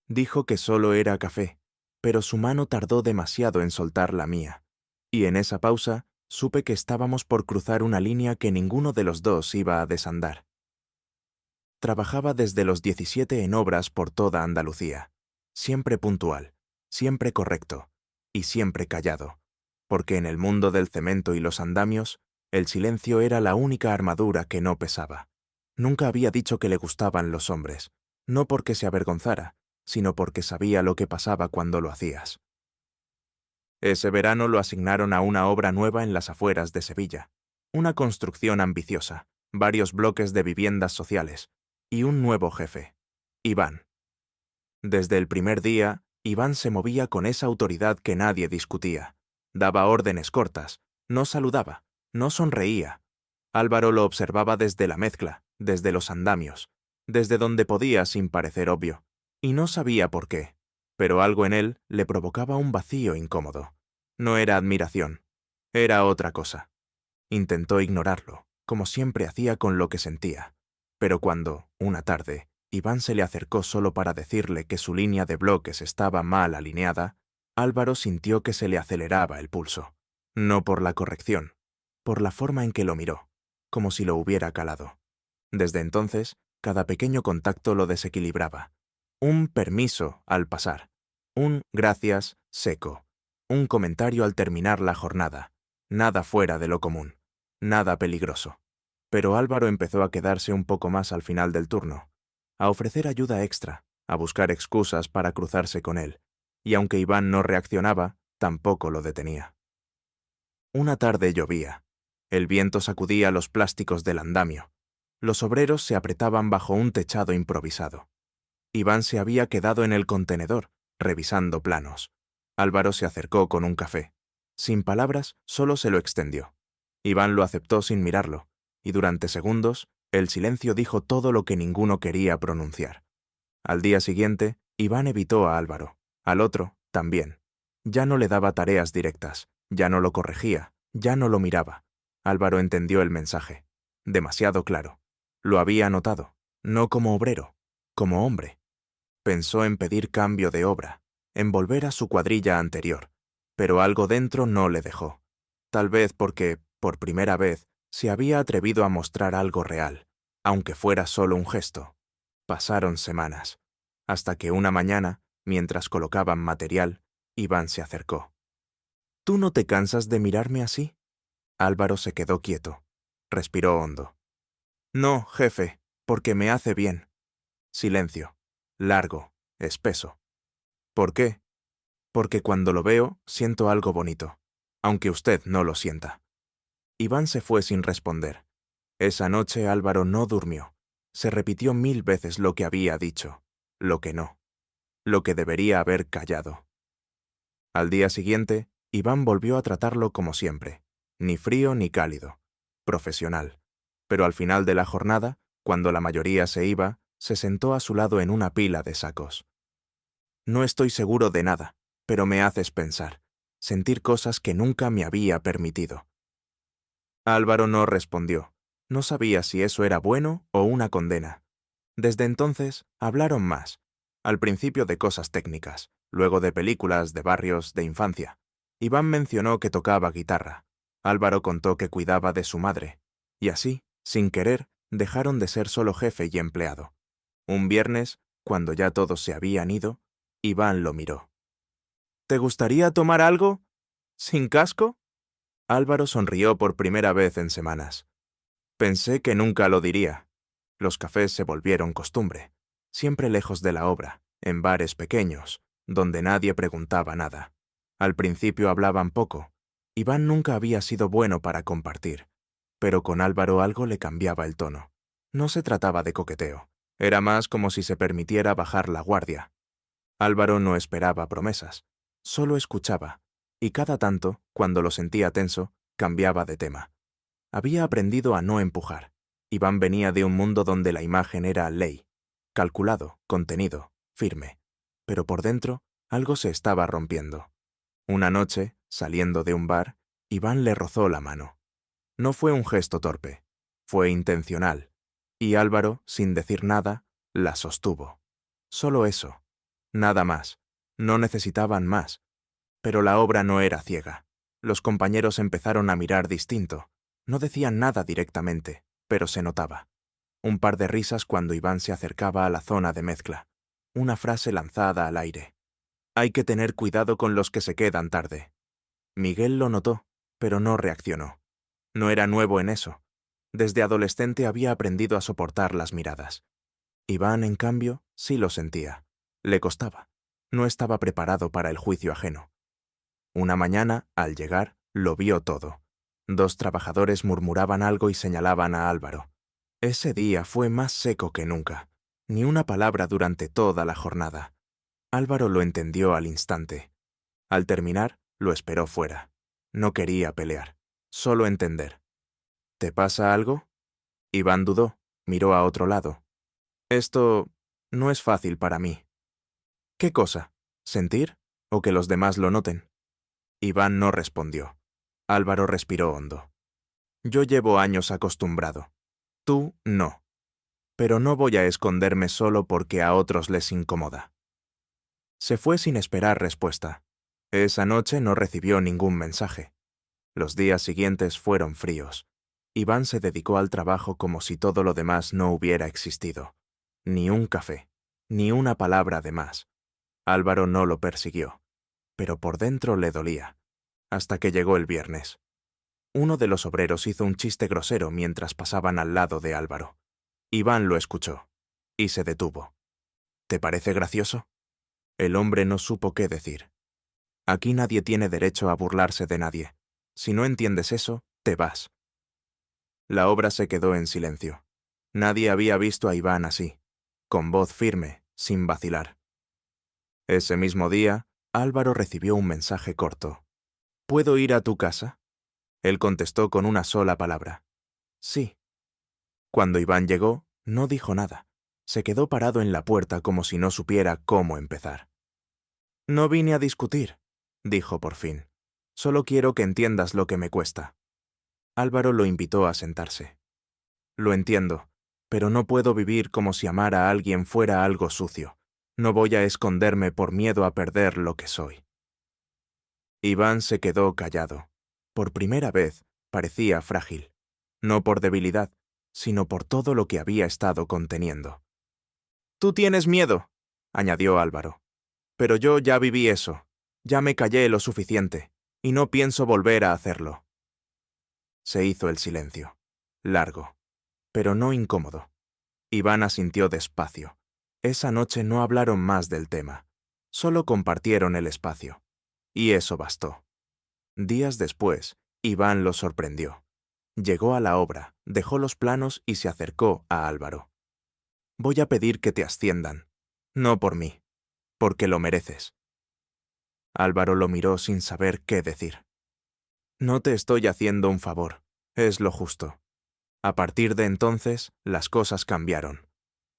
Dijo que solo era café, pero su mano tardó demasiado en soltar la mía, y en esa pausa supe que estábamos por cruzar una línea que ninguno de los dos iba a desandar. Trabajaba desde los 17 en obras por toda Andalucía, siempre puntual, siempre correcto y siempre callado, porque en el mundo del cemento y los andamios, el silencio era la única armadura que no pesaba. Nunca había dicho que le gustaban los hombres, no porque se avergonzara, sino porque sabía lo que pasaba cuando lo hacías. Ese verano lo asignaron a una obra nueva en las afueras de Sevilla, una construcción ambiciosa, varios bloques de viviendas sociales, y un nuevo jefe, Iván. Desde el primer día, Iván se movía con esa autoridad que nadie discutía. Daba órdenes cortas, no saludaba, no sonreía. Álvaro lo observaba desde la mezcla, desde los andamios, desde donde podía sin parecer obvio, y no sabía por qué, pero algo en él le provocaba un vacío incómodo. No era admiración, era otra cosa. Intentó ignorarlo, como siempre hacía con lo que sentía, pero cuando, una tarde, Iván se le acercó solo para decirle que su línea de bloques estaba mal alineada, Álvaro sintió que se le aceleraba el pulso. No por la corrección, por la forma en que lo miró, como si lo hubiera calado. Desde entonces, cada pequeño contacto lo desequilibraba. Un permiso al pasar, un gracias seco, un comentario al terminar la jornada. Nada fuera de lo común, nada peligroso. Pero Álvaro empezó a quedarse un poco más al final del turno, a ofrecer ayuda extra, a buscar excusas para cruzarse con él, y aunque Iván no reaccionaba, tampoco lo detenía. Una tarde llovía. El viento sacudía los plásticos del andamio. Los obreros se apretaban bajo un techado improvisado. Iván se había quedado en el contenedor, revisando planos. Álvaro se acercó con un café. Sin palabras, solo se lo extendió. Iván lo aceptó sin mirarlo, y durante segundos, el silencio dijo todo lo que ninguno quería pronunciar. Al día siguiente, Iván evitó a Álvaro. Al otro, también. Ya no le daba tareas directas, ya no lo corregía, ya no lo miraba. Álvaro entendió el mensaje. Demasiado claro. Lo había notado, no como obrero, como hombre. Pensó en pedir cambio de obra, en volver a su cuadrilla anterior, pero algo dentro no le dejó. Tal vez porque, por primera vez, se había atrevido a mostrar algo real, aunque fuera solo un gesto. Pasaron semanas, hasta que una mañana, mientras colocaban material, Iván se acercó. ¿Tú no te cansas de mirarme así? Álvaro se quedó quieto. Respiró hondo. No, jefe, porque me hace bien. Silencio. Largo, espeso. ¿Por qué? Porque cuando lo veo, siento algo bonito, aunque usted no lo sienta. Iván se fue sin responder. Esa noche Álvaro no durmió. Se repitió 1000 veces lo que había dicho, lo que no, lo que debería haber callado. Al día siguiente, Iván volvió a tratarlo como siempre, ni frío ni cálido, profesional. Pero al final de la jornada, cuando la mayoría se iba, se sentó a su lado en una pila de sacos. No estoy seguro de nada, pero me haces pensar, sentir cosas que nunca me había permitido. Álvaro no respondió. No sabía si eso era bueno o una condena. Desde entonces, hablaron más. Al principio de cosas técnicas, luego de películas, de barrios, de infancia. Iván mencionó que tocaba guitarra. Álvaro contó que cuidaba de su madre. Y así, sin querer, dejaron de ser solo jefe y empleado. Un viernes, cuando ya todos se habían ido, Iván lo miró. ¿Te gustaría tomar algo? ¿Sin casco? Álvaro sonrió por primera vez en semanas. Pensé que nunca lo diría. Los cafés se volvieron costumbre, siempre lejos de la obra, en bares pequeños, donde nadie preguntaba nada. Al principio hablaban poco. Iván nunca había sido bueno para compartir, pero con Álvaro algo le cambiaba el tono. No se trataba de coqueteo, era más como si se permitiera bajar la guardia. Álvaro no esperaba promesas, solo escuchaba, y cada tanto, cuando lo sentía tenso, cambiaba de tema. Había aprendido a no empujar. Iván venía de un mundo donde la imagen era ley, calculado, contenido, firme. Pero por dentro, algo se estaba rompiendo. Una noche, saliendo de un bar, Iván le rozó la mano. No fue un gesto torpe, fue intencional. Y Álvaro, sin decir nada, la sostuvo. Solo eso. Nada más. No necesitaban más. Pero la obra no era ciega. Los compañeros empezaron a mirar distinto. No decían nada directamente, pero se notaba. Un par de risas cuando Iván se acercaba a la zona de mezcla. Una frase lanzada al aire. Hay que tener cuidado con los que se quedan tarde. Miguel lo notó, pero no reaccionó. No era nuevo en eso. Desde adolescente había aprendido a soportar las miradas. Iván, en cambio, sí lo sentía. Le costaba. No estaba preparado para el juicio ajeno. Una mañana, al llegar, lo vio todo. Dos trabajadores murmuraban algo y señalaban a Álvaro. Ese día fue más seco que nunca. Ni una palabra durante toda la jornada. Álvaro lo entendió al instante. Al terminar, lo esperó fuera. No quería pelear, solo entender. ¿Te pasa algo? Iván dudó, miró a otro lado. Esto no es fácil para mí. ¿Qué cosa? ¿Sentir? ¿O que los demás lo noten? Iván no respondió. Álvaro respiró hondo. Yo llevo años acostumbrado. Tú no. Pero no voy a esconderme solo porque a otros les incomoda. Se fue sin esperar respuesta. Esa noche no recibió ningún mensaje. Los días siguientes fueron fríos. Iván se dedicó al trabajo como si todo lo demás no hubiera existido. Ni un café, ni una palabra de más. Álvaro no lo persiguió, pero por dentro le dolía, hasta que llegó el viernes. Uno de los obreros hizo un chiste grosero mientras pasaban al lado de Álvaro. Iván lo escuchó, y se detuvo. ¿Te parece gracioso? El hombre no supo qué decir. Aquí nadie tiene derecho a burlarse de nadie. Si no entiendes eso, te vas. La obra se quedó en silencio. Nadie había visto a Iván así, con voz firme, sin vacilar. Ese mismo día, Álvaro recibió un mensaje corto. ¿Puedo ir a tu casa? Él contestó con una sola palabra. Sí. Cuando Iván llegó, no dijo nada. Se quedó parado en la puerta como si no supiera cómo empezar. No vine a discutir, dijo por fin. Solo quiero que entiendas lo que me cuesta. Álvaro lo invitó a sentarse. Lo entiendo, pero no puedo vivir como si amar a alguien fuera algo sucio. No voy a esconderme por miedo a perder lo que soy. Iván se quedó callado. Por primera vez, parecía frágil. No por debilidad, sino por todo lo que había estado conteniendo. Tú tienes miedo, añadió Álvaro. Pero yo ya viví eso. Ya me callé lo suficiente, y no pienso volver a hacerlo. Se hizo el silencio. Largo, pero no incómodo. Iván asintió despacio. Esa noche no hablaron más del tema. Solo compartieron el espacio. Y eso bastó. Días después, Iván lo sorprendió. Llegó a la obra, dejó los planos y se acercó a Álvaro. Voy a pedir que te asciendan. No por mí, porque lo mereces. Álvaro lo miró sin saber qué decir. No te estoy haciendo un favor, es lo justo. A partir de entonces, las cosas cambiaron.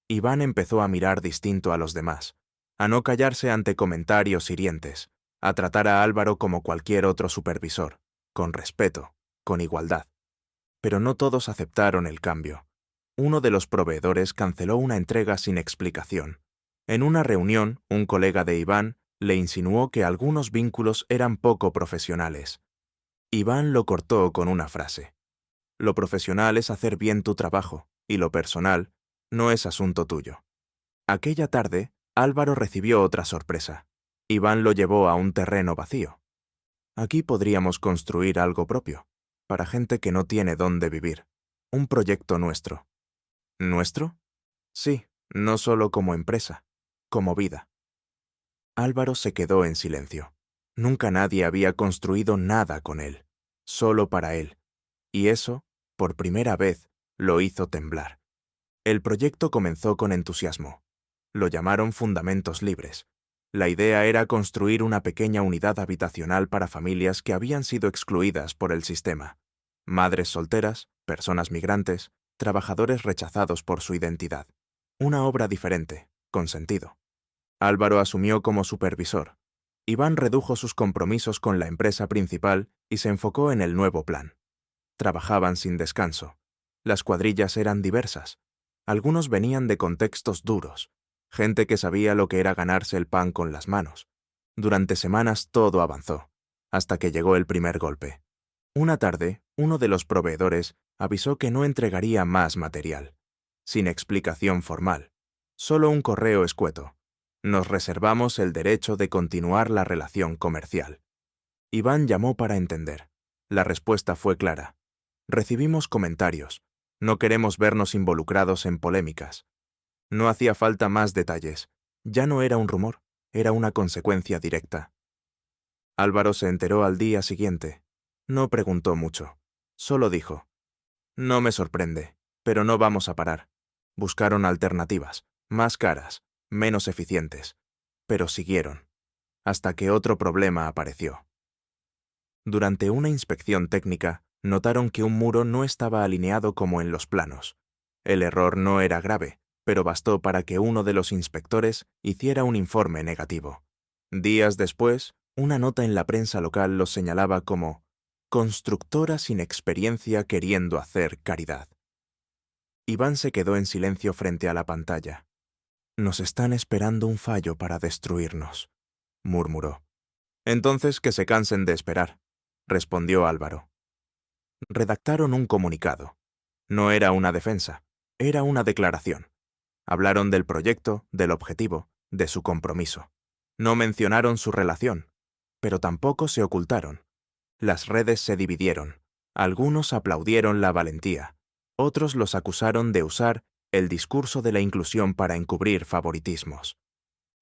Iván empezó a mirar distinto a los demás, a no callarse ante comentarios hirientes, a tratar a Álvaro como cualquier otro supervisor, con respeto, con igualdad. Pero no todos aceptaron el cambio. Uno de los proveedores canceló una entrega sin explicación. En una reunión, un colega de Iván le insinuó que algunos vínculos eran poco profesionales. Iván lo cortó con una frase. Lo profesional es hacer bien tu trabajo, y lo personal no es asunto tuyo. Aquella tarde, Álvaro recibió otra sorpresa. Iván lo llevó a un terreno vacío. Aquí podríamos construir algo propio, para gente que no tiene dónde vivir. Un proyecto nuestro. ¿Nuestro? Sí, no solo como empresa, como vida. Álvaro se quedó en silencio. Nunca nadie había construido nada con él, solo para él. Y eso, por primera vez, lo hizo temblar. El proyecto comenzó con entusiasmo. Lo llamaron Fundamentos Libres. La idea era construir una pequeña unidad habitacional para familias que habían sido excluidas por el sistema. Madres solteras, personas migrantes, trabajadores rechazados por su identidad. Una obra diferente, con sentido. Álvaro asumió como supervisor. Iván redujo sus compromisos con la empresa principal y se enfocó en el nuevo plan. Trabajaban sin descanso. Las cuadrillas eran diversas. Algunos venían de contextos duros. gente que sabía lo que era ganarse el pan con las manos. Durante semanas todo avanzó, hasta que llegó el primer golpe. Una tarde, uno de los proveedores avisó que no entregaría más material. Sin explicación formal, solo un correo escueto. Nos reservamos el derecho de continuar la relación comercial. Iván llamó para entender. La respuesta fue clara. Recibimos comentarios. No queremos vernos involucrados en polémicas. No hacía falta más detalles. Ya no era un rumor, era una consecuencia directa. Álvaro se enteró al día siguiente. No preguntó mucho. Solo dijo: «No me sorprende, pero no vamos a parar». Buscaron alternativas, más caras, menos eficientes. Pero siguieron, hasta que otro problema apareció. Durante una inspección técnica, notaron que un muro no estaba alineado como en los planos. El error no era grave, pero bastó para que uno de los inspectores hiciera un informe negativo. Días después, una nota en la prensa local los señalaba como «constructora sin experiencia queriendo hacer caridad». Iván se quedó en silencio frente a la pantalla. «Nos están esperando un fallo para destruirnos», murmuró. «Entonces que se cansen de esperar», respondió Álvaro. Redactaron un comunicado. No era una defensa, era una declaración. Hablaron del proyecto, del objetivo, de su compromiso. No mencionaron su relación, pero tampoco se ocultaron. Las redes se dividieron. Algunos aplaudieron la valentía. Otros los acusaron de usar el discurso de la inclusión para encubrir favoritismos.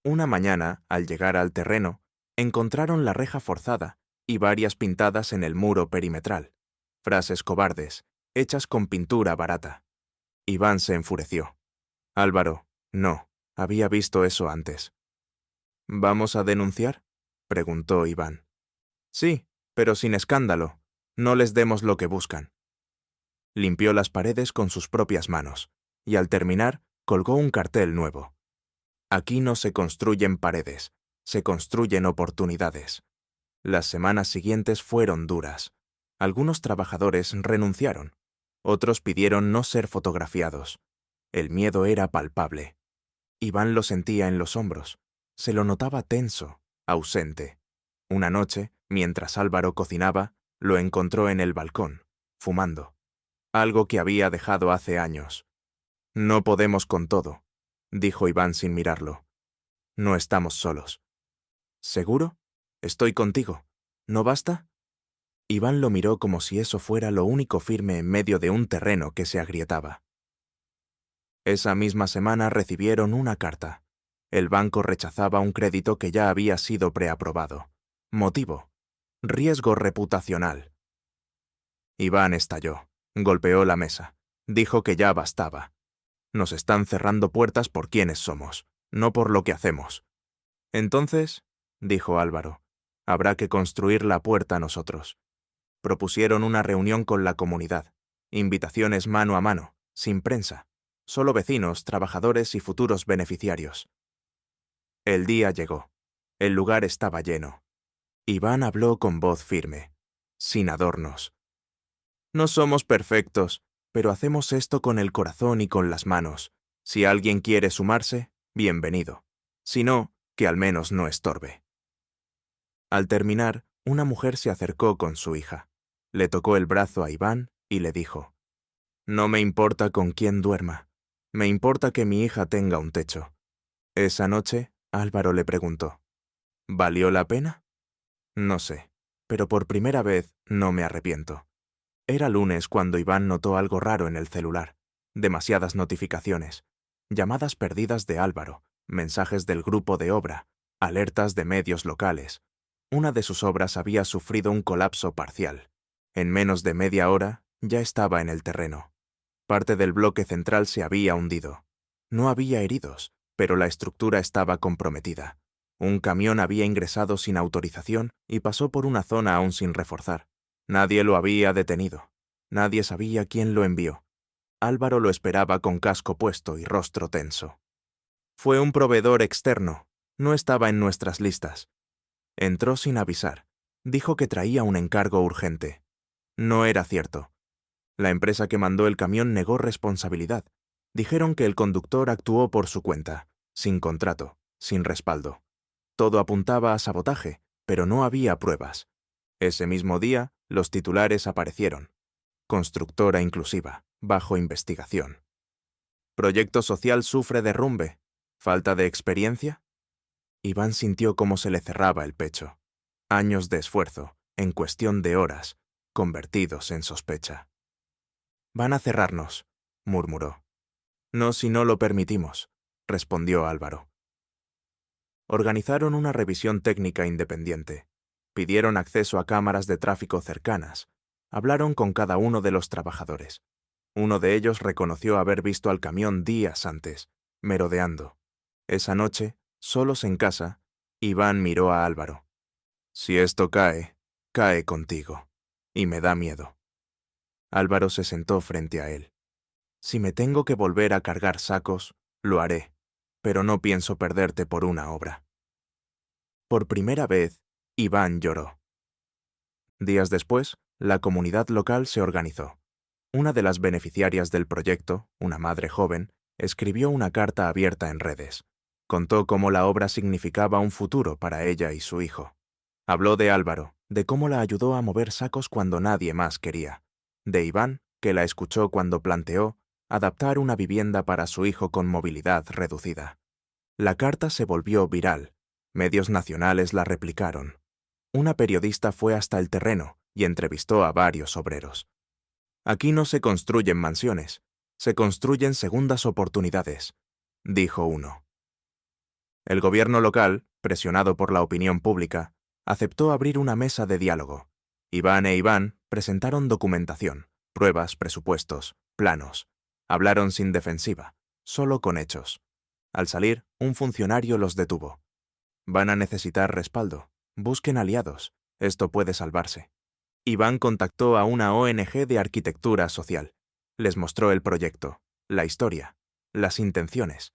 Una mañana, al llegar al terreno, encontraron la reja forzada y varias pintadas en el muro perimetral. Frases cobardes, hechas con pintura barata. Iván se enfureció. Álvaro, no, había visto eso antes. ¿Vamos a denunciar?, preguntó Iván. Sí, pero sin escándalo. No les demos lo que buscan. Limpió las paredes con sus propias manos, y al terminar, colgó un cartel nuevo. Aquí no se construyen paredes, se construyen oportunidades. Las semanas siguientes fueron duras. Algunos trabajadores renunciaron. Otros pidieron no ser fotografiados. El miedo era palpable. Iván lo sentía en los hombros. Se lo notaba tenso, ausente. Una noche, mientras Álvaro cocinaba, lo encontró en el balcón, fumando. Algo que había dejado hace años. «No podemos con todo», dijo Iván sin mirarlo. «No estamos solos». «¿Seguro? Estoy contigo. ¿No basta?» Iván lo miró como si eso fuera lo único firme en medio de un terreno que se agrietaba. Esa misma semana recibieron una carta. El banco rechazaba un crédito que ya había sido preaprobado. Motivo: riesgo reputacional. Iván estalló, golpeó la mesa, dijo que ya bastaba. Nos están cerrando puertas por quienes somos, no por lo que hacemos. Entonces, dijo Álvaro, habrá que construir la puerta nosotros. Propusieron una reunión con la comunidad, invitaciones mano a mano, sin prensa, solo vecinos, trabajadores y futuros beneficiarios. El día llegó. El lugar estaba lleno. Iván habló con voz firme, sin adornos. «No somos perfectos, pero hacemos esto con el corazón y con las manos. Si alguien quiere sumarse, bienvenido. Si no, que al menos no estorbe». Al terminar, una mujer se acercó con su hija. Le tocó el brazo a Iván y le dijo: «No me importa con quién duerma. Me importa que mi hija tenga un techo». Esa noche, Álvaro le preguntó: «¿Valió la pena?». «No sé, pero por primera vez no me arrepiento». Era lunes cuando Iván notó algo raro en el celular. Demasiadas notificaciones. Llamadas perdidas de Álvaro, mensajes del grupo de obra, alertas de medios locales. Una de sus obras había sufrido un colapso parcial. En menos de media hora ya estaba en el terreno. Parte del bloque central se había hundido. No había heridos, pero la estructura estaba comprometida. Un camión había ingresado sin autorización y pasó por una zona aún sin reforzar. Nadie lo había detenido. Nadie sabía quién lo envió. Álvaro lo esperaba con casco puesto y rostro tenso. «Fue un proveedor externo. No estaba en nuestras listas». Entró sin avisar. Dijo que traía un encargo urgente. No era cierto. La empresa que mandó el camión negó responsabilidad. Dijeron que el conductor actuó por su cuenta. sin contrato, sin respaldo. Todo apuntaba a sabotaje, pero no había pruebas. Ese mismo día, los titulares aparecieron. Constructora inclusiva, bajo investigación. Proyecto social sufre derrumbe. ¿Falta de experiencia? Iván sintió cómo se le cerraba el pecho. Años de esfuerzo, en cuestión de horas, convertidos en sospecha. Van a cerrarnos, murmuró. No si no lo permitimos, respondió Álvaro. Organizaron una revisión técnica independiente. Pidieron acceso a cámaras de tráfico cercanas. Hablaron con cada uno de los trabajadores. Uno de ellos reconoció haber visto al camión días antes, merodeando. Esa noche, solos en casa, Iván miró a Álvaro. Si esto cae, cae contigo. Y me da miedo. Álvaro se sentó frente a él. Si me tengo que volver a cargar sacos, lo haré, pero no pienso perderte por una obra. Por primera vez, Iván lloró. Días después, la comunidad local se organizó. Una de las beneficiarias del proyecto, una madre joven, escribió una carta abierta en redes. Contó cómo la obra significaba un futuro para ella y su hijo. Habló de Álvaro, de cómo la ayudó a mover sacos cuando nadie más quería. De Iván, que la escuchó cuando planteó adaptar una vivienda para su hijo con movilidad reducida. La carta se volvió viral. Medios nacionales la replicaron. Una periodista fue hasta el terreno y entrevistó a varios obreros. Aquí no se construyen mansiones, se construyen segundas oportunidades, dijo uno. El gobierno local, presionado por la opinión pública, aceptó abrir una mesa de diálogo. Iván e Iván presentaron documentación, pruebas, presupuestos, planos. Hablaron sin defensiva, solo con hechos. Al salir, un funcionario los detuvo. Van a necesitar respaldo. Busquen aliados. Esto puede salvarse. Iván contactó a una ONG de arquitectura social. Les mostró el proyecto, la historia, las intenciones.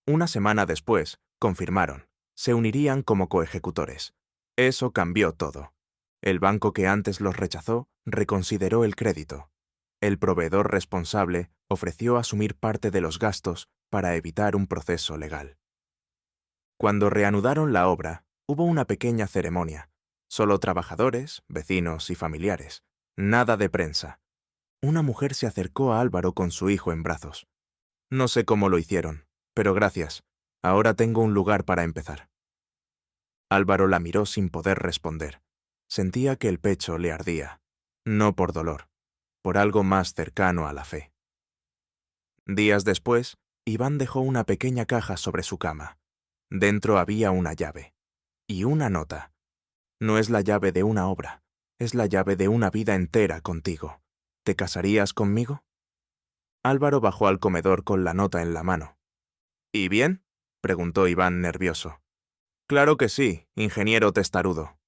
Una semana después, confirmaron. Se unirían como coejecutores. Eso cambió todo. El banco que antes los rechazó reconsideró el crédito. El proveedor responsable ofreció asumir parte de los gastos para evitar un proceso legal. Cuando reanudaron la obra, hubo una pequeña ceremonia. Solo trabajadores, vecinos y familiares. Nada de prensa. Una mujer se acercó a Álvaro con su hijo en brazos. No sé cómo lo hicieron, pero gracias. Ahora tengo un lugar para empezar. Álvaro la miró sin poder responder. Sentía que el pecho le ardía. No por dolor, por algo más cercano a la fe. Días después, Iván dejó una pequeña caja sobre su cama. Dentro había una llave. Y una nota. No es la llave de una obra, es la llave de una vida entera contigo. ¿Te casarías conmigo? Álvaro bajó al comedor con la nota en la mano. ¿Y bien? Preguntó Iván nervioso. Claro que sí, ingeniero testarudo.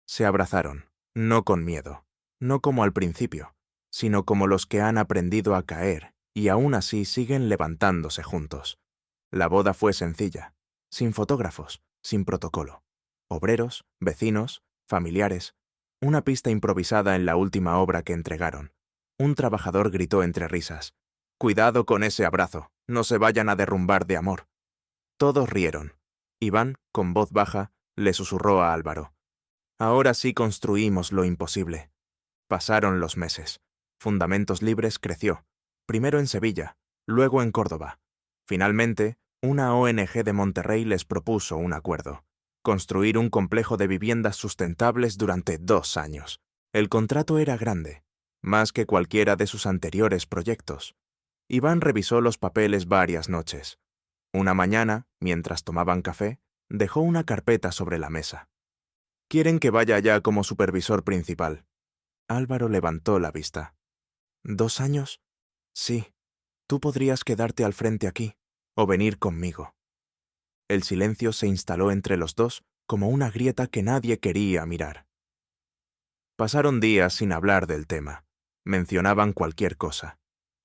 Se abrazaron, no con miedo, no como al principio, sino como los que han aprendido a caer y aún así siguen levantándose juntos. La boda fue sencilla, sin fotógrafos, sin protocolo. Obreros, vecinos, familiares, una pista improvisada en la última obra que entregaron. Un trabajador gritó entre risas. «Cuidado con ese abrazo, no se vayan a derrumbar de amor». Todos rieron. Iván, con voz baja, le susurró a Álvaro. «Ahora sí construimos lo imposible». Pasaron los meses. Fundamentos Libres creció, primero en Sevilla, luego en Córdoba. Finalmente, una ONG de Monterrey les propuso un acuerdo. Construir un complejo de viviendas sustentables durante 2 años. El contrato era grande, más que cualquiera de sus anteriores proyectos. Iván revisó los papeles varias noches. Una mañana, mientras tomaban café, dejó una carpeta sobre la mesa. «Quieren que vaya allá como supervisor principal». Álvaro levantó la vista. «¿2 años? Sí. Tú podrías quedarte al frente aquí, o venir conmigo». El silencio se instaló entre los dos como una grieta que nadie quería mirar. Pasaron días sin hablar del tema. Mencionaban cualquier cosa.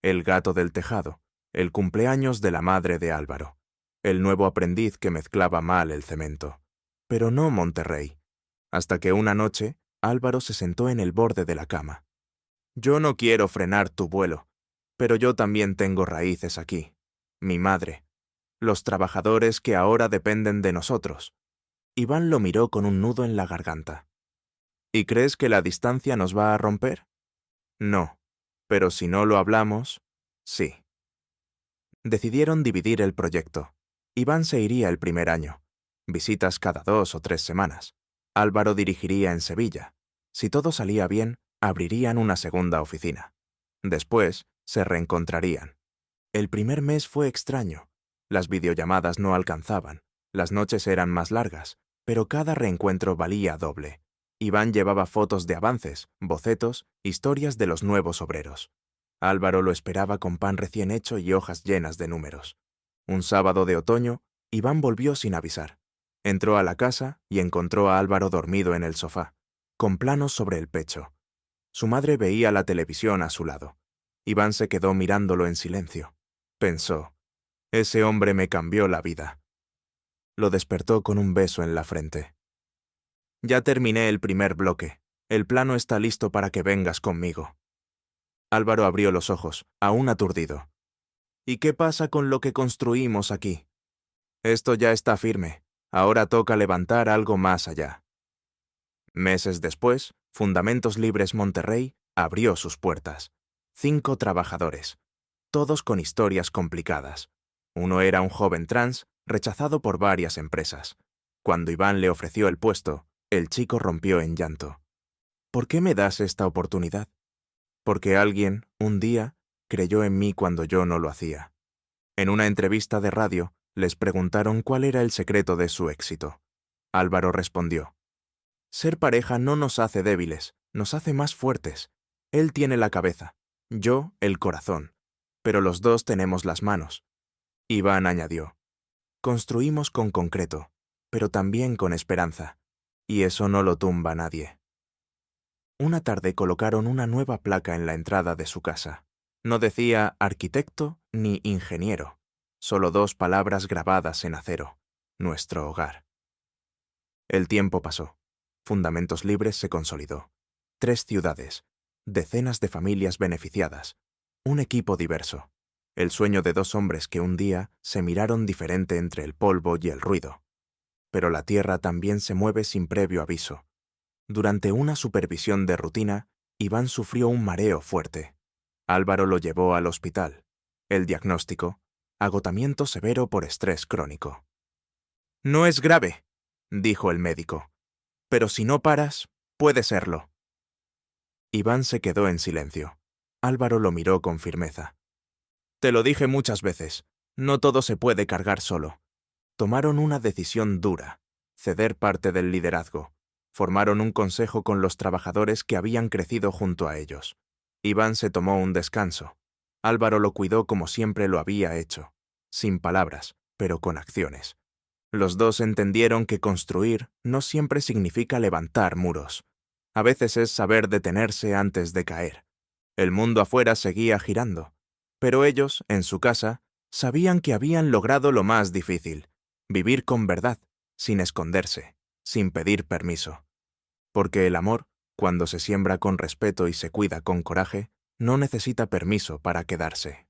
El gato del tejado, el cumpleaños de la madre de Álvaro, el nuevo aprendiz que mezclaba mal el cemento. Pero no Monterrey. Hasta que una noche, Álvaro se sentó en el borde de la cama. «Yo no quiero frenar tu vuelo, pero yo también tengo raíces aquí. Mi madre. los trabajadores que ahora dependen de nosotros. Iván lo miró con un nudo en la garganta. ¿Y crees que la distancia nos va a romper? No, pero si no lo hablamos, sí. Decidieron dividir el proyecto. Iván se iría el primer año. Visitas cada 2 o 3 semanas. Álvaro dirigiría en Sevilla. Si todo salía bien, abrirían una segunda oficina. Después, se reencontrarían. El primer mes fue extraño. Las videollamadas no alcanzaban. Las noches eran más largas, pero cada reencuentro valía doble. Iván llevaba fotos de avances, bocetos, historias de los nuevos obreros. Álvaro lo esperaba con pan recién hecho y hojas llenas de números. Un sábado de otoño, Iván volvió sin avisar. Entró a la casa y encontró a Álvaro dormido en el sofá, con planos sobre el pecho. Su madre veía la televisión a su lado. Iván se quedó mirándolo en silencio. Pensó, ese hombre me cambió la vida. Lo despertó con un beso en la frente. Ya terminé el primer bloque. El plano está listo para que vengas conmigo. Álvaro abrió los ojos, aún aturdido. ¿Y qué pasa con lo que construimos aquí? Esto ya está firme. Ahora toca levantar algo más allá. Meses después, Fundamentos Libres Monterrey abrió sus puertas. 5 trabajadores, todos con historias complicadas. Uno era un joven trans, rechazado por varias empresas. Cuando Iván le ofreció el puesto, el chico rompió en llanto. ¿Por qué me das esta oportunidad? Porque alguien, un día, creyó en mí cuando yo no lo hacía. En una entrevista de radio, les preguntaron cuál era el secreto de su éxito. Álvaro respondió, ser pareja no nos hace débiles, nos hace más fuertes. Él tiene la cabeza, yo el corazón, pero los dos tenemos las manos. Iván añadió, construimos con concreto, pero también con esperanza, y eso no lo tumba nadie. Una tarde colocaron una nueva placa en la entrada de su casa. No decía arquitecto ni ingeniero, solo 2 palabras grabadas en acero, nuestro hogar. El tiempo pasó. Fundamentos Libres se consolidó. 3 ciudades, decenas de familias beneficiadas, un equipo diverso. El sueño de 2 hombres que un día se miraron diferente entre el polvo y el ruido. Pero la tierra también se mueve sin previo aviso. Durante una supervisión de rutina, Iván sufrió un mareo fuerte. Álvaro lo llevó al hospital. El diagnóstico, agotamiento severo por estrés crónico. No es grave, dijo el médico, pero si no paras, puede serlo. Iván se quedó en silencio. Álvaro lo miró con firmeza. Te lo dije muchas veces, no todo se puede cargar solo. Tomaron una decisión dura, ceder parte del liderazgo. Formaron un consejo con los trabajadores que habían crecido junto a ellos. Iván se tomó un descanso. Álvaro lo cuidó como siempre lo había hecho, sin palabras, pero con acciones. Los dos entendieron que construir no siempre significa levantar muros. A veces es saber detenerse antes de caer. El mundo afuera seguía girando, pero ellos, en su casa, sabían que habían logrado lo más difícil, vivir con verdad, sin esconderse, sin pedir permiso. Porque el amor, cuando se siembra con respeto y se cuida con coraje, no necesita permiso para quedarse.